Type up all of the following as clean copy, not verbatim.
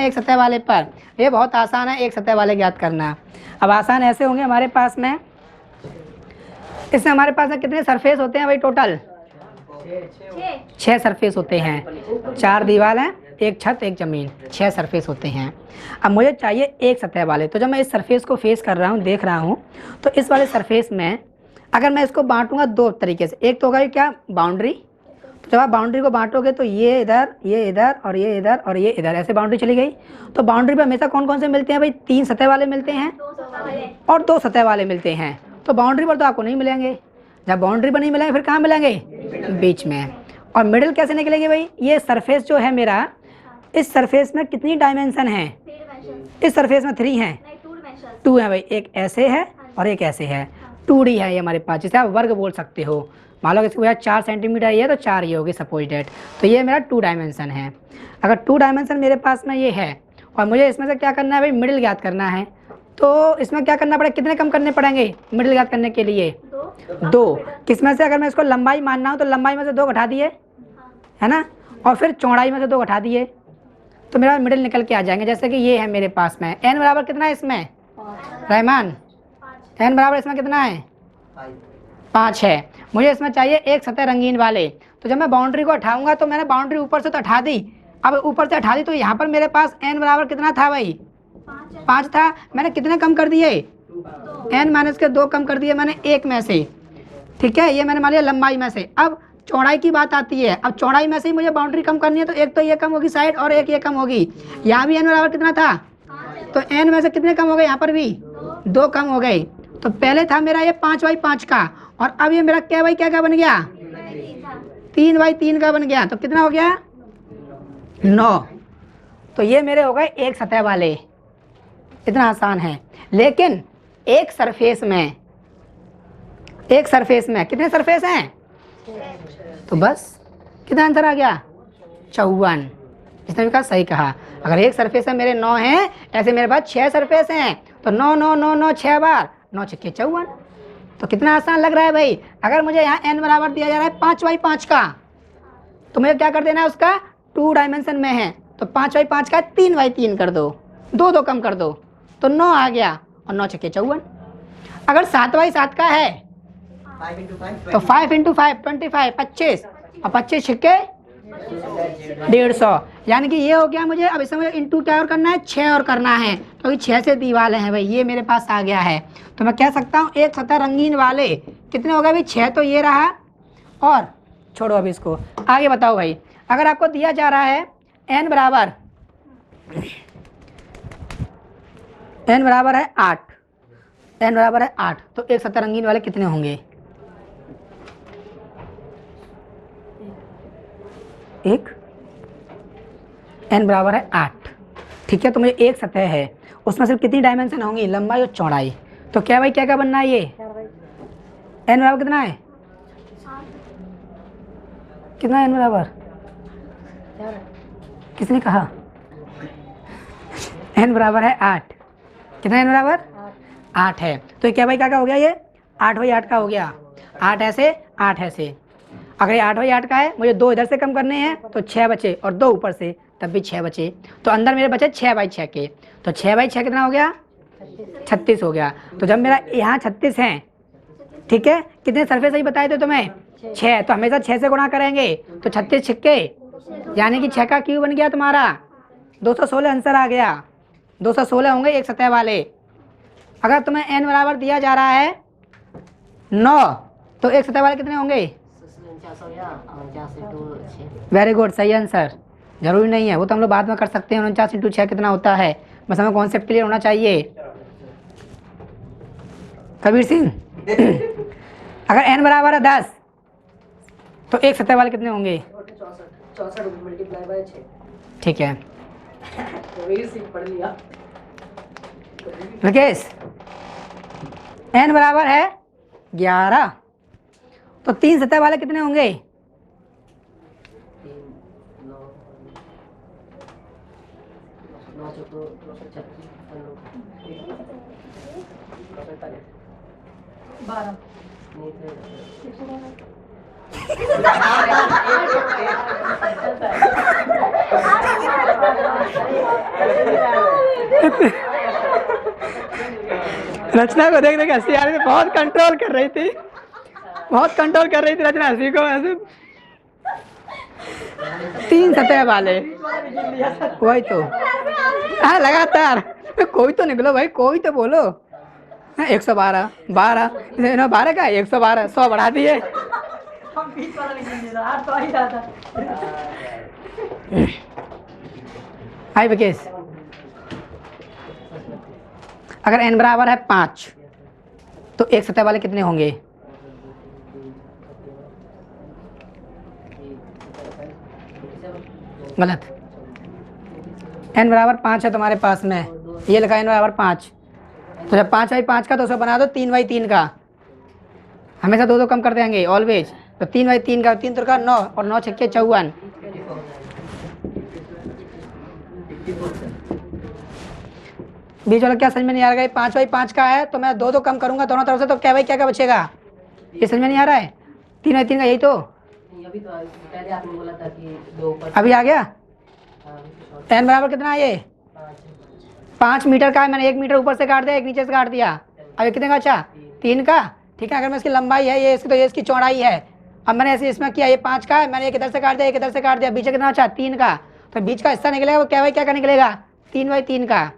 एक सतह वाले पर। ये बहुत आसान है एक सतह वाले ज्ञात करना। अब आसान ऐसे होंगे हमारे पास में, इसमें हमारे पास में कितने सरफेस होते हैं भाई टोटल? 6 सरफेस होते हैं। 4 दीवार हैं, एक छत, एक ज़मीन, 6 सरफेस होते हैं। अब मुझे चाहिए एक सतह वाले। तो जब मैं इस सरफेस को फेस कर रहा हूँ, देख रहा हूँ, तो इस वाले सरफेस में अगर मैं इसको बांटूंगा 2 तरीके से। एक तो होगा ये क्या, बाउंड्री। तो जब आप बाउंड्री को बांटोगे तो ये इधर, ये इधर और ये इधर और ये इधर, ऐसे बाउंड्री चली गई। तो बाउंड्री पर हमेशा कौन कौन से मिलते हैं भाई? 3 सतह वाले मिलते हैं और 2 सतह वाले मिलते हैं। तो बाउंड्री पर तो आपको नहीं मिलेंगे। जब बाउंड्री पर नहीं मिलेंगे फिर कहाँ मिलेंगे? बीच में। और मिडिल कैसे निकलेगी भाई? ये सरफेस जो है मेरा, इस सरफेस में कितनी डायमेंशन है? इस सरफेस में 3 हैं, 2 है भाई। एक ऐसे है और एक ऐसे है, 2D है ये हमारे पास, जिसे आप वर्ग बोल सकते हो। मान लो इसकी वजह 4 सेंटीमीटर ये है तो 4 ये होगी सपोज डेट। तो ये मेरा 2 डायमेंशन है। अगर 2 डायमेंशन मेरे पास में ये है और मुझे इसमें से क्या करना है भाई? मिडिल ज्ञात करना है। तो इसमें क्या करना पड़ेगा? कितने कम करने पड़ेंगे मिडिल ज्ञात करने के लिए? 2। किसमें से? अगर मैं इसको लंबाई मानना हो तो लंबाई में से 2 घटा दिए, है ना, और फिर चौड़ाई में से 2 घटा दिए, तो मेरा मिडिल निकल के आ जाएंगे। जैसे कि ये है मेरे पास में, n बराबर कितना है इसमें रहमान? n बराबर इसमें कितना है? 5 है। मुझे इसमें चाहिए एक सतह रंगीन वाले। तो जब मैं बाउंड्री को हटाऊंगा तो मैंने बाउंड्री ऊपर से तो हटा दी। अब ऊपर से हटा दी तो यहाँ पर मेरे पास n बराबर कितना था भाई? 5 था। मैंने कितने कम कर दिए? n माइनस के 2 कम कर दिए मैंने 1 में से। ठीक है, ये मैंने मान लिया लंबाई में से। अब चौड़ाई की बात आती है। अब चौड़ाई में से ही मुझे बाउंड्री कम करनी है, तो एक तो ये कम होगी साइड और एक ये कम होगी। यहाँ भी n बराबर कितना था? तो n में से कितने कम हो गए? यहाँ पर भी 2 कम हो गए। तो पहले था मेरा ये 5/5 का, और अब ये मेरा क्या भाई क्या बन गया? 3/3 का बन गया। तो कितना हो गया? 9। तो ये मेरे हो गए एक सतह वाले। इतना आसान है। लेकिन एक सरफेस में कितने सरफेस हैं? तो बस कितना आंसर आ गया? 54। इसने भी कहा सही कहा। अगर एक सरफेस है मेरे 9 हैं, ऐसे मेरे पास 6 सरफेस हैं। तो 9 9 9 9 6 बार 9 छक्के 54। तो कितना आसान लग रहा है भाई। अगर मुझे यहाँ n बराबर दिया जा रहा है 5/5 का, तो मुझे क्या कर देना है? उसका 2 डायमेंशन में है तो 5/5 का 3/3 कर दो, 2 कम कर दो, तो 9 आ गया और 9 छक्के 54। अगर 7/7 का है तो 5 × 5 25, 25 और 25 छिक्के 150। यानी कि ये हो गया मुझे। अब इसमें मुझे इंटू क्या और करना है? 6 और करना है। तो 6 से दीवारें हैं भाई, ये मेरे पास आ गया है। तो मैं कह सकता हूँ एक सतह रंगीन वाले कितने हो गए भाई? 6 तो ये रहा, और छोड़ो अभी इसको, आगे बताओ भाई। अगर आपको दिया जा रहा है n बराबर है 8, n बराबर है 8, तो एक सतह रंगीन वाले कितने होंगे? एक। n बराबर है 8। ठीक है, तो मुझे एक सतह है, उसमें सिर्फ कितनी डायमेंशन होंगी? लंबाई और चौड़ाई। तो क्या भाई क्या बनना है? ये n बराबर कितना है? कितना n बराबर? किसने कहा? n बराबर है 8। कितना n बराबर? 8 है। तो क्या भाई क्या हो गया? ये 8/8 का हो गया। 8 ऐसे 8 ऐसे। अगर ये 8/8 का है, मुझे 2 इधर से कम करने हैं तो 6 बचे, और 2 ऊपर से तब भी 6 बचे। तो अंदर मेरे बचे 6/6 के। तो 6/6 कितना हो गया? 36 हो गया। तो जब मेरा यहाँ 36 है, ठीक है, कितने सरफेस सही बताए थे तुम्हें? 6। तो हमेशा 6 से गुणा करेंगे तो 36 छिक्के, यानी कि 6 का क्यूब बन गया तुम्हारा 216 आंसर आ गया। 216 होंगे एक सतह वाले। अगर तुम्हें n बराबर दिया जा रहा है 9, तो एक सतह वाले कितने होंगे? वेरी गुड, सही आंसर। जरूरी नहीं है, वो तो हम लोग बाद में कर सकते हैं। 49 × 6 कितना होता है, बस हमें कॉन्सेप्ट क्लियर होना चाहिए। कबीर सिंह अगर n बराबर है 10, तो एक सतह वाले कितने होंगे? 64 ठीक है। राकेश, n बराबर है 11, तो 3 सतह वाले कितने होंगे? 12। रचना को देख देख हंसी आ रही थी, बहुत कंट्रोल कर रही थी, बहुत कंट्रोल कर रही थी रचना हंसी को। ऐसे 3 सतह वाले, वही तो। हाँ लगातार, कोई तो निकलो भाई, कोई तो बोलो। 112, 12, 12 का 112, 100 बढ़ा दिए। हाय विकेश, अगर n बराबर है 5 तो एक सतह वाले कितने होंगे? गलत। n बराबर 5 है तुम्हारे पास में, ये लिखा n बराबर 5, तो जब 5/5 का तो उसे बना दो 3/3 का, हमेशा 2 कम कर देंगे ऑलवेज। तो 3/3 का, 3 का 9 और 9 छक्के 54। बीच वाला क्या समझ में नहीं आ रहा है? 5/5 का है तो मैं 2 कम करूंगा दोनों तरफ से, तो क्या भाई क्या क्या बचेगा? ये समझ में नहीं आ रहा है? 3/3 का यही तो अभी तो पहले आपने बोला था कि 2 अभी आ गया। n बराबर कितना है? ये 5 मीटर का है, मैंने 1 मीटर ऊपर से काट दिया, 1 नीचे से काट दिया। अब ये कितने का बचा? 3 का। ठीक है, अगर मैं इसकी लंबाई है ये, इसकी तो ये इसकी चौड़ाई है। अब मैंने ऐसे इसमें किया, ये 5 का है, मैंने एक इधर से काट दिया, एक इधर से काट दिया, बीच में कितना बचा? 3 का। तो बीच का हिस्सा निकलेगा वो क्या भाई क्या का निकलेगा? 3/3 का।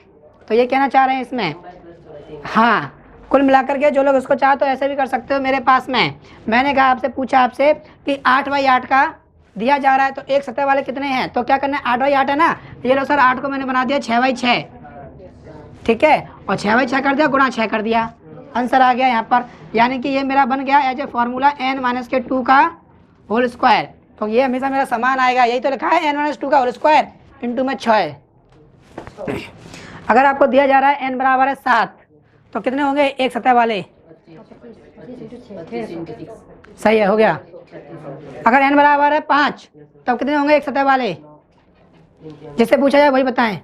तो ये कहना चाह रहे हैं इसमें। हाँ, कुल मिलाकर के जो लोग इसको चाहो तो ऐसे भी कर सकते हो। मेरे पास में मैंने कहा आपसे, पूछा आपसे कि 8/8 का दिया जा रहा है तो एक सतह वाले कितने हैं, तो क्या करना है? 8/8 है ना, ये लो सर 8 को मैंने बना दिया 6/6। ठीक है, और 6/6 कर दिया गुणा 6 कर दिया, आंसर आ गया यहाँ पर। यानी कि ये मेरा बन गया एज ए फॉर्मूला n-2 का होल स्क्वायर। तो ये हमेशा मेरा समान आएगा, यही तो लिखा है n-2 का होल स्क्वायर इंटू में 6। अगर आपको दिया जा रहा है n बराबर है 7 तो कितने होंगे एक सतह वाले? सही है, हो गया। अगर n बराबर है 5 तब कितने होंगे एक सतह वाले? जिससे पूछा जाए वही बताएं।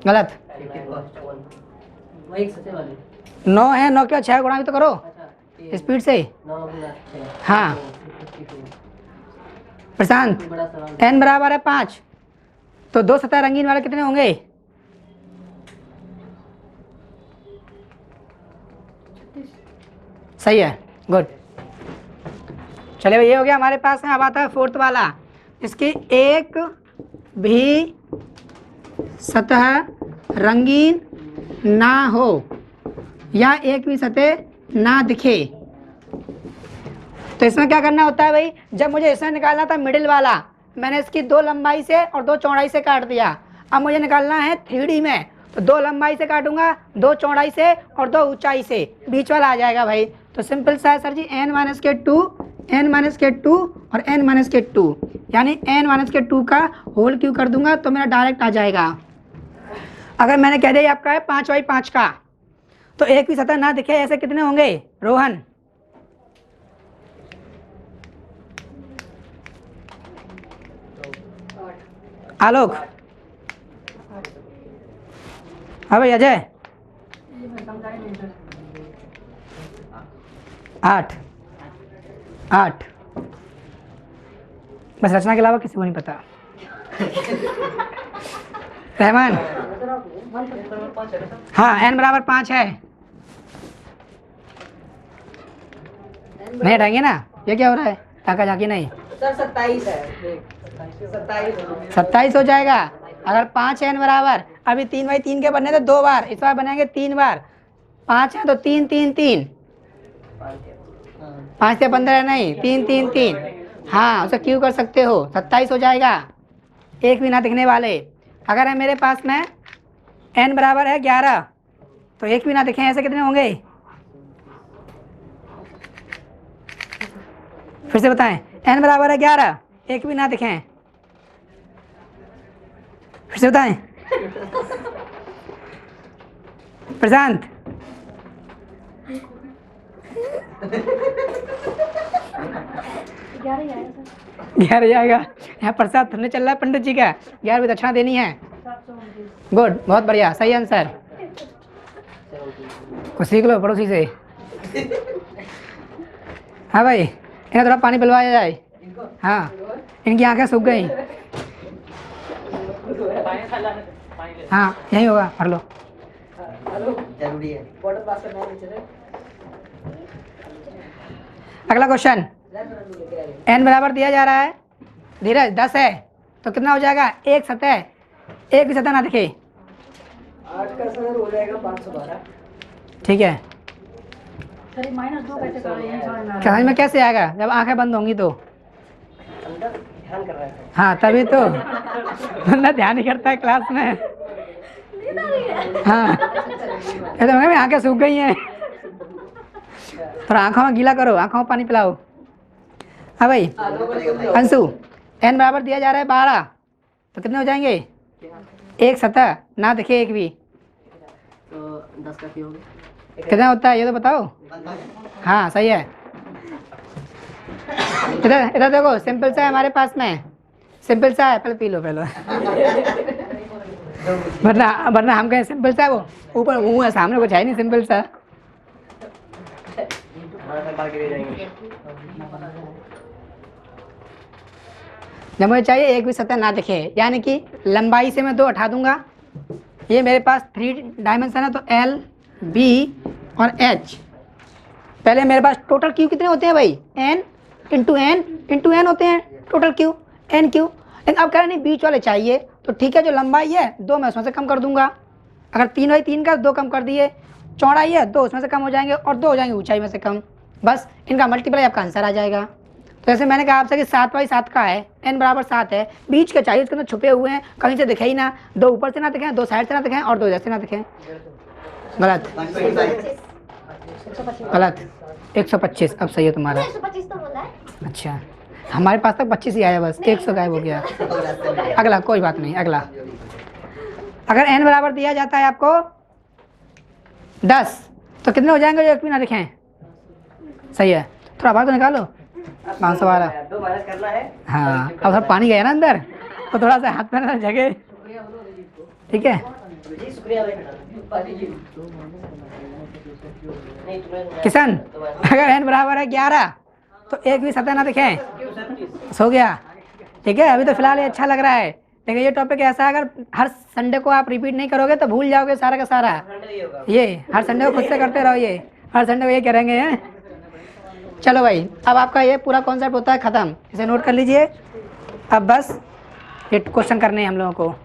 गलत। 9 है, 9 क्या 6 गुणा भी तो करो स्पीड से। हाँ प्रशांत, n बराबर है 5 तो 2 सतह रंगीन वाले कितने होंगे? सही है, गुड। चलिए भाई, ये हो गया हमारे पास में। अब आता है 4th वाला, इसकी एक भी सतह रंगीन ना हो या एक भी सतह ना दिखे। तो इसमें क्या करना होता है भाई? जब मुझे इसमें निकालना था मिडिल वाला, मैंने इसकी 2 लंबाई से और 2 चौड़ाई से काट दिया। अब मुझे निकालना है 3D में, तो 2 लंबाई से काटूंगा, 2 चौड़ाई से और 2 ऊंचाई से, बीच वाला आ जाएगा भाई। तो सिंपल सा है सर जी, n-2 n-2 और n-2, यानी n-2 का होल क्यों कर दूंगा तो मेरा डायरेक्ट आ जाएगा। अगर मैंने कह दिया आपका है 5/5 का तो एक भी सतह ना दिखे ऐसे कितने होंगे रोहन? आलोक, हाँ भाई अजय, 8 बस, रचना के अलावा किसी को नहीं पता। रहमान, हाँ n बराबर 5 है, नहीं हटाएंगे ना? ये क्या हो रहा है? टाका जाके नहीं सर 27 है, 27 हो जाएगा। अगर 5 है n बराबर, अभी 3/3 के बनने थे 2 बार, इस बार बनेंगे 3 बार। 5 है तो 3 3 3, 5 से 15 नहीं, 3 3 3। हाँ उसे क्यों कर सकते हो, 27 हो जाएगा, एक भी ना दिखने वाले। अगर है मेरे पास में n बराबर है 11 तो एक भी ना दिखे ऐसे कितने होंगे? फिर से बताएं, n बराबर है 11, एक भी ना दिखें, फिर से बताएं। प्रशांत, ग्यारह आएगा। यहाँ प्रसाद थोड़ने चल रहा है पंडित जी का, 11 भी दक्षिणा देनी है। गुड, बहुत बढ़िया, सही आंसर। कुछ सीख लो पड़ोसी से। हाँ भाई, इन्हें थोड़ा पानी पिलवाया जाए। हाँ, इनकी आंखें सूख गई। हाँ यही होगा, भर लो। जरूरी है। अगला क्वेश्चन, n बराबर दिया जा रहा है धीरज 10 है तो कितना हो जाएगा, एक सतह, एक भी सतह ना दिखे। 8 का सर हो जाएगा 512। ठीक है, -2 कैसे करें? समझ में कैसे आएगा जब आंखें बंद होंगी तो? अंदर ध्यान कर रहा है। हाँ तभी तो बंदा ध्यान नहीं करता है क्लास में। हाँ ये तो मेरी आंखें सूख गई हैं, थोड़ा आंखों में गीला करो, आंखों में पानी पिलाओ। हाँ भाई अंशु, n बराबर दिया जा रहा है 12 तो कितने हो जाएंगे, एक सतह ना दिखे एक भी, तो 10 का क्यों हो गया? कितना होता है ये तो बताओ। हाँ सही है। इधर इधर देखो, सिंपल सा है हमारे पास में, सिंपल सा है, पहले पी लो पहले। वरना वरना हम कहें सिंपल सा है, वो ऊपर मुंह है सामने कुछ है नहीं सिंपल सा। जब मुझे चाहिए एक भी सतह ना दिखे, यानी कि लंबाई से मैं 2 हटा दूंगा, ये मेरे पास 3 डायमेंशन है तो L, B और H। पहले मेरे पास टोटल क्यू कितने होते हैं भाई, N इंटू N होते हैं टोटल क्यू, N क्यू। लेकिन अब कह रहे नहीं बीच वाले चाहिए, तो ठीक है जो लंबाई है 2 मैं उसमें से कम कर दूंगा। अगर 3x3 का 2 कम कर दिए, चौड़ाई है 2 उसमें से कम हो जाएंगे और 2 हो जाएंगे ऊंचाई में से कम, बस इनका मल्टीप्लाई आपका आंसर आ जाएगा। तो जैसे मैंने कहा आपसे कि 7x7 का है, n बराबर 7 है, बीच के चाहिए, उसके अंदर छुपे हुए हैं, कहीं से दिखे ही ना, 2 ऊपर से ना दिखें, 2 साइड से ना दिखें और 2 इधर से ना दिखें। गलत गलत, 125 अब सही है तुम्हारा। 125 तो बोला है। अच्छा हमारे पास तक 25 ही आया, बस 100 गायब हो गया। अगला कोई बात नहीं, अगला अगर n बराबर दिया जाता है आपको 10 तो कितने हो जाएंगे जो एक भी ना दिखें? सही है, थोड़ा बाहर तो निकालो। 512 2 माइनस करना है। हाँ अब थोड़ा पानी गया ना अंदर तो थोड़ा सा हाथ में ना जगह, ठीक है। जी शुक्रिया भाई। नहीं तुम्हें किशन अगर n बराबर है 11 तो एक भी सतह ना दिखे, सो गया। ठीक है, अभी तो फिलहाल ये अच्छा लग रहा है, लेकिन ये टॉपिक ऐसा है अगर हर संडे को आप रिपीट नहीं करोगे तो भूल जाओगे सारा का सारा। ये हर संडे को खुद से करते रहो, ये हर संडे को ये करेंगे हैं। चलो भाई अब आपका ये पूरा कॉन्सेप्ट होता है ख़त्म, इसे नोट कर लीजिए। अब बस ये क्वेश्चन करने हैं हम लोगों को,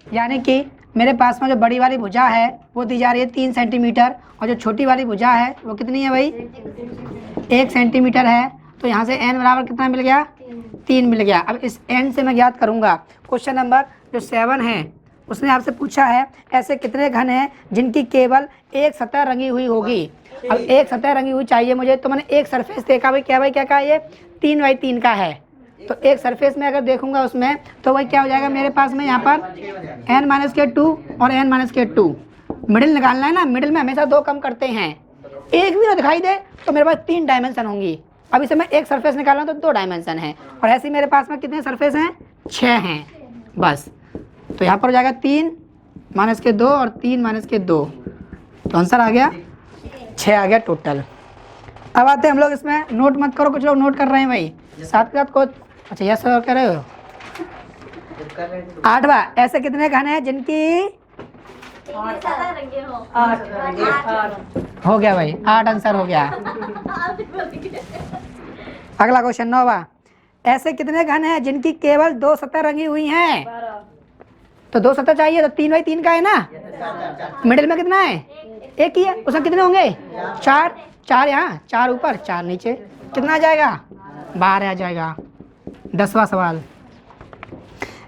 यानी कि मेरे पास में जो बड़ी वाली भुजा है वो दी जा रही है 3 सेंटीमीटर और जो छोटी वाली भुजा है वो कितनी है भाई, 1 सेंटीमीटर है। तो यहाँ से n बराबर कितना मिल गया, 3 मिल गया। अब इस n से मैं ज्ञात करूँगा। क्वेश्चन नंबर जो 7 है उसने आपसे पूछा है ऐसे कितने घन हैं जिनकी केवल एक सतह रंगी हुई होगी। अब एक सतह रंगी हुई चाहिए मुझे, तो मैंने एक सरफेस देखा भाई क्या कहा, ये 3x3 का है। तो एक सरफेस में अगर देखूंगा उसमें तो वही क्या हो जाएगा मेरे पास में यहाँ पर n-2 और n-2। मिडिल निकालना है ना, मिडिल में हमेशा 2 कम करते हैं, एक भी ना दिखाई दे तो मेरे पास 3 डायमेंशन होंगी। अब इसे मैं एक सरफेस निकालना तो 2 डायमेंशन है, और ऐसे ही मेरे पास में कितने सरफेस हैं, 6 हैं बस। तो यहाँ पर हो जाएगा 3-2 और 3-2, तो आंसर आ गया 6 आ गया टोटल। अब आते हैं हम लोग इसमें, नोट मत करो, कुछ लोग नोट कर रहे हैं भाई साथ के साथ। को अच्छा यस सर कह रहे हो। 8वां, ऐसे कितने घन हैं जिनकी, हो गया भाई 8 आंसर हो गया। अगला क्वेश्चन 9वां, ऐसे कितने घन हैं जिनकी केवल 2 सतह रंगी हुई हैं। तो 2 सतह चाहिए तो 3x3 का है ना, मिडिल में कितना है, एक ही है, उसमें कितने होंगे, 4 यहाँ, 4 ऊपर 4 नीचे, कितना आ जाएगा, 12 आ जाएगा। 10वां सवाल,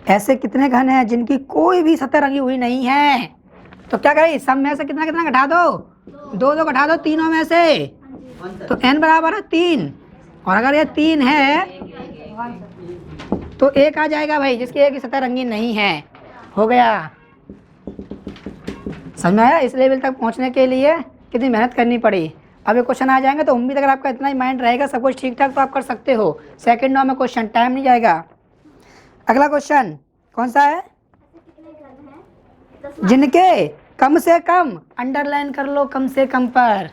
ऐसे कितने घन हैं जिनकी कोई भी सतह रंगी हुई नहीं है। तो क्या करें, सब में से कितना कितना घटा दो, 2 घटा दो तीनों में से, तो n बराबर है 3, और अगर ये 3 है तो 1 आ जाएगा भाई जिसकी एक ही सतह रंगीन नहीं है। हो गया, समझ में आया। इस लेवल तक पहुंचने के लिए कितनी मेहनत करनी पड़ी। अब ये क्वेश्चन आ जाएंगे तो उम्मीद अगर आपका इतना ही माइंड रहेगा, सब कुछ ठीक ठाक, तो आप कर सकते हो। सेकंड नॉ में क्वेश्चन, टाइम नहीं जाएगा। अगला क्वेश्चन कौन सा है, जिनके कम से कम, अंडरलाइन कर लो कम से कम पर,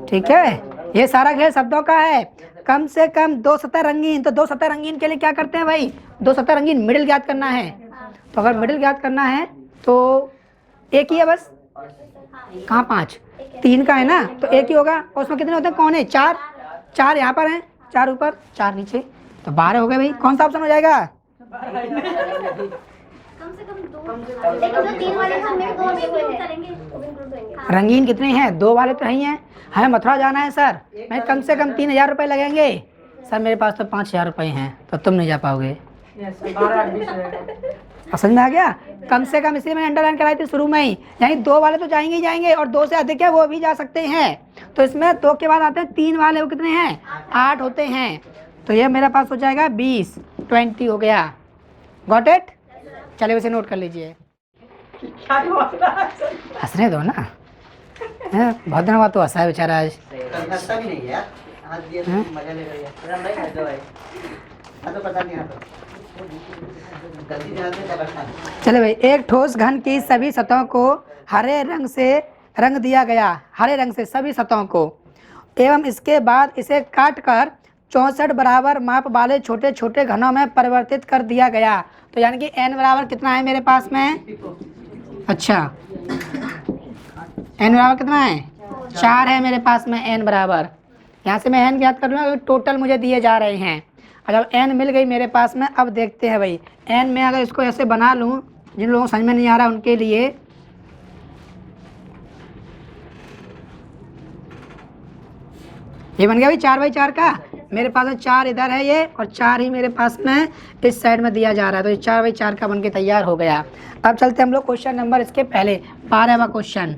ठीक है, ये सारा खेल शब्दों का है। कम से कम दो सतह रंगीन, तो दो सतह रंगीन के लिए क्या करते हैं भाई, दो सतह रंगीन मिडिल ज्ञात करना है। तो अगर मिडिल ज्ञात करना है तो एक ही है बस, कहाँ 5, 3 का है ना, तो एक ही होगा। और उसमें कितने होते हैं, कौन है, 4, 4 यहाँ पर हैं, 4 ऊपर 4 नीचे, तो 12 हो गए भाई। कौन सा ऑप्शन हो जाएगा, कम से कम 2। लेकिन जो 3 वाले हैं उनमें 2 इंक्लूड करेंगे, वो भी इंक्लूड करेंगे। रंगीन कितने हैं, 2 वाले तो नहीं हैं। हमें मथुरा जाना है सर, मैं कम से कम 3000 रुपये लगेंगे। सर मेरे पास तो 5000 रुपये हैं, तो तुम नहीं जा पाओगे। समझ में आ गया, कम से कम, इसलिए मैंने अंडरलाइन कराई थी शुरू में ही, यानी 2 वाले तो जाएंगे ही जाएंगे, और 2 से अधिक है वो भी जा सकते हैं। तो इसमें 2 के बाद आते हैं 3 वाले, वो कितने हैं, 8 होते हैं। तो ये मेरे पास हो जाएगा 20, 20 हो गया। गॉट इट, चलिए उसे नोट कर लीजिए। हंसने दो ना, बहुत दिन बाद तो हंसा है बेचारा आज। हंसता भी नहीं है यार, हाथ दिया तो मजा ले रही है। अरे नहीं हंसो भाई, तो पता नहीं आता गलती से हाथ में दबा। चले भाई, एक ठोस घन की सभी सतहों को हरे रंग से रंग दिया गया, हरे रंग से सभी सतहों को, एवं इसके बाद इसे काट कर 64 बराबर माप वाले छोटे छोटे घनों में परिवर्तित कर दिया गया। तो यानी कि n बराबर कितना है मेरे पास में, अच्छा n बराबर कितना है, 4 है मेरे पास में n बराबर। यहाँ से मैं n ज्ञात कर लूँगा, टोटल मुझे दिए जा रहे हैं। और जब n मिल गई मेरे पास में, अब देखते हैं भाई n में अगर इसको ऐसे बना लूँ, जिन लोगों को समझ में नहीं आ रहा उनके लिए, ये बन गया भाई 4/4 का। मेरे पास में 4 इधर है ये, और 4 ही मेरे पास में इस साइड में दिया जा रहा है, तो ये 4/4 का बन के तैयार हो गया। अब चलते हम लोग क्वेश्चन नंबर इसके पहले 12वां क्वेश्चन।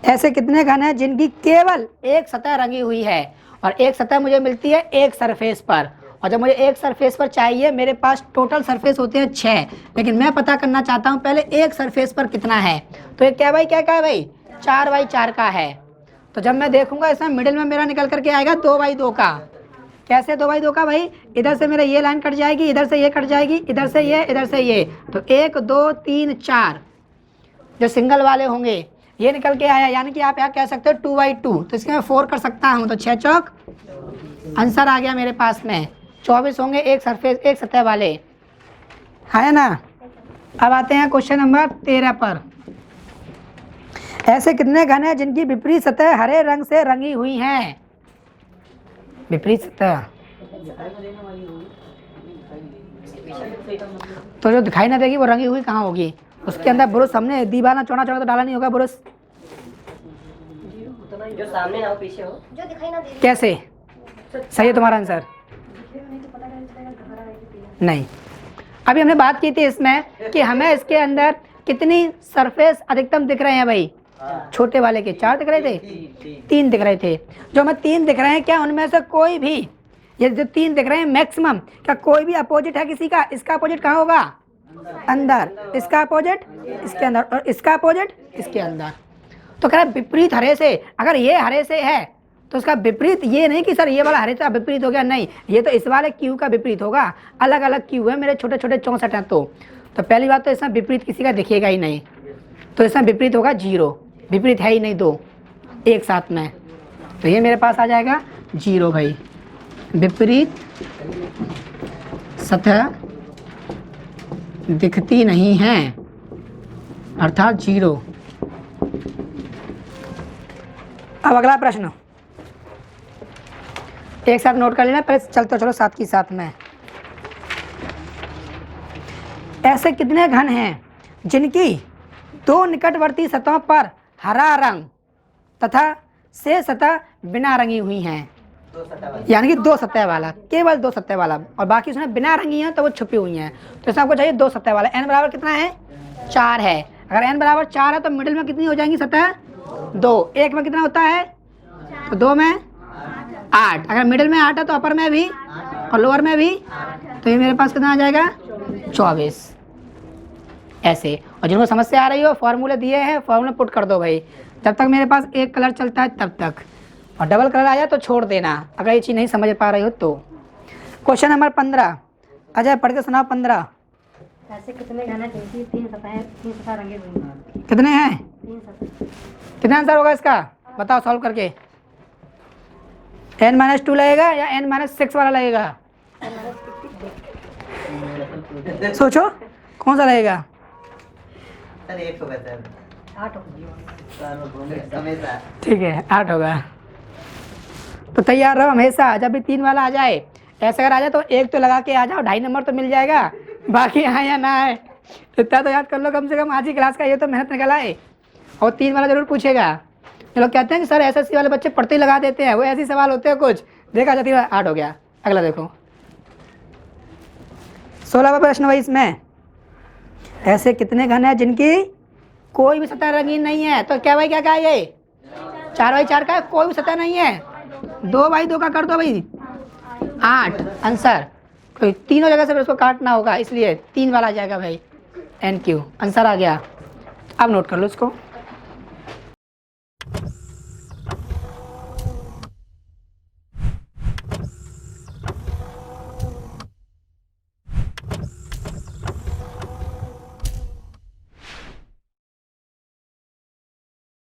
ऐसे कितने घन हैं जिनकी केवल एक सतह रंगी हुई है, और एक सतह मुझे मिलती है एक सरफेस पर, और जब मुझे एक सरफेस पर चाहिए, मेरे पास टोटल सरफेस होते हैं 6, लेकिन मैं पता करना चाहता हूँ पहले एक सरफेस पर कितना है। तो ये क्या भाई, क्या है भाई, 4/4 का है। तो जब मैं देखूंगा इसमें मिडिल में मेरा निकल करके आएगा 2/2 का। कैसे 2/2 का भाई, इधर से मेरा ये लाइन कट जाएगी, इधर से ये कट जाएगी, इधर से ये, इधर से ये, तो 1 2 3 4 जो सिंगल वाले होंगे ये निकल के आया, यानी कि आप यहाँ कह सकते हो 2/2। तो इसके मैं 4 कर सकता हूँ, तो 6 चौक आंसर आ गया मेरे पास में। 24 होंगे एक सरफेस, एक सतह वाले, है ना। अब आते हैं क्वेश्चन नंबर 13 पर। ऐसे कितने घन हैं जिनकी विपरीत सतह हरे रंग से रंगी हुई हैं, विपरीत सतह, तो जो दिखाई ना देगी वो रंगी हुई कहाँ होगी, उसके अंदर ब्रश हमने दीवाना चौड़ा चौड़ा तो डाला नहीं होगा ब्रश, जो सामने ना हो पीछे हो, जो दिखाई ना दे। कैसे, सही है तुम्हारा आंसर, नहीं। अभी हमने बात की थी इसमें कि हमें इसके अंदर कितनी सरफेस अधिकतम दिख रहे हैं भाई, छोटे वाले के 4 दिख रहे थे, 3 दिख रहे थे। जो हमें 3 दिख रहे हैं, क्या उनमें से कोई भी, ये जो 3 दिख रहे हैं मैक्सिमम, क्या कोई भी अपोजिट है किसी का, इसका अपोजिट कहाँ होगा, अंदर, इसका अपोजिट इसके अंदर, और इसका अपोजिट इसके अंदर। तो कह रहा है विपरीत हरे से, अगर ये हरे से है तो उसका विपरीत ये नहीं कि सर ये वाला हरे से विपरीत हो गया, नहीं, ये तो इस वाले क्यू का विपरीत होगा। अलग अलग क्यू है मेरे, छोटे छोटे 64 हैं। तो पहली बात तो इसमें विपरीत किसी का दिखेगा ही नहीं, तो इसमें विपरीत होगा 0, विपरीत है ही नहीं 2 एक साथ में, तो ये मेरे पास आ जाएगा 0 भाई। विपरीत सतह दिखती नहीं है, अर्थात 0। अब अगला प्रश्न एक साथ नोट कर लेना, पहले चलते चलो साथ की साथ में। ऐसे कितने घन हैं जिनकी 2 निकटवर्ती सतहों पर हरा रंग तथा से सतह बिना रंगी हुई हैं, यानी कि 2 सतह वाला, केवल 2 सतह वाला, और बाकी उसमें बिना रंगी हैं तो वो छुपी हुई हैं। तो इसमें आपको चाहिए 2 सतह वाला। n बराबर कितना है, 4 है। अगर n बराबर 4 है तो मिडिल में कितनी हो जाएंगी सतह, 2, एक में कितना होता है, तो 2 में 8। अगर मिडिल में 8 है तो अपर में भी और लोअर में भी, तो ये मेरे पास कितना आ जाएगा, 24। ऐसे, और जिनको समस्या आ रही हो फॉर्मूले दिए हैं, फॉर्मूले पुट कर दो भाई। जब तक मेरे पास एक कलर चलता है तब तक, और डबल कलर आ जाए तो छोड़ देना अगर ये चीज़ नहीं समझ पा रही हो तो। क्वेश्चन नंबर 15, अजय पढ़ के सुनाओ 15। ऐसे कितने घन है जिनकी 3 सतह रंगे हुए हैं? कितने हैं? 3 सतह। कितना आंसर होगा इसका बताओ सॉल्व करके। n-2 लगेगा या n-6 वाला लगेगा? सोचो कौन सा लगेगा। सर 1 होगा सर। 8 होगा। हमेशा। ठीक है 8 होगा। तो तैयार रहो हमेशा, जब भी 3 वाला आ जाए, ऐसे अगर आ जाए तो 1 तो लगा के आ जाओ, 2.5 नंबर तो मिल जाएगा, बाकी आए या ना आए इतना तो याद कर लो कम से कम। आज ही क्लास का ये तो मेहनत निकल आए। और 3 वाला जरूर पूछेगा। ये लोग कहते हैं कि सर एसएससी वाले बच्चे पढ़ते ही लगा देते हैं, वो ऐसे ही सवाल होते हैं कुछ। देखा जाती है 8 हो गया। अगला देखो 16वां प्रश्न भाई, इसमें ऐसे कितने घन है जिनकी कोई भी सतह रंगीन नहीं है? तो क्या भाई क्या कहा ये 4x4 का कोई भी सतह नहीं है। 2x2 का कर दो भाई 8 आंसर। कोई तीनों जगह से फिर उसको काटना होगा, इसलिए 3 वाला आ जाएगा भाई। NQ आंसर आ गया। अब नोट कर लो इसको।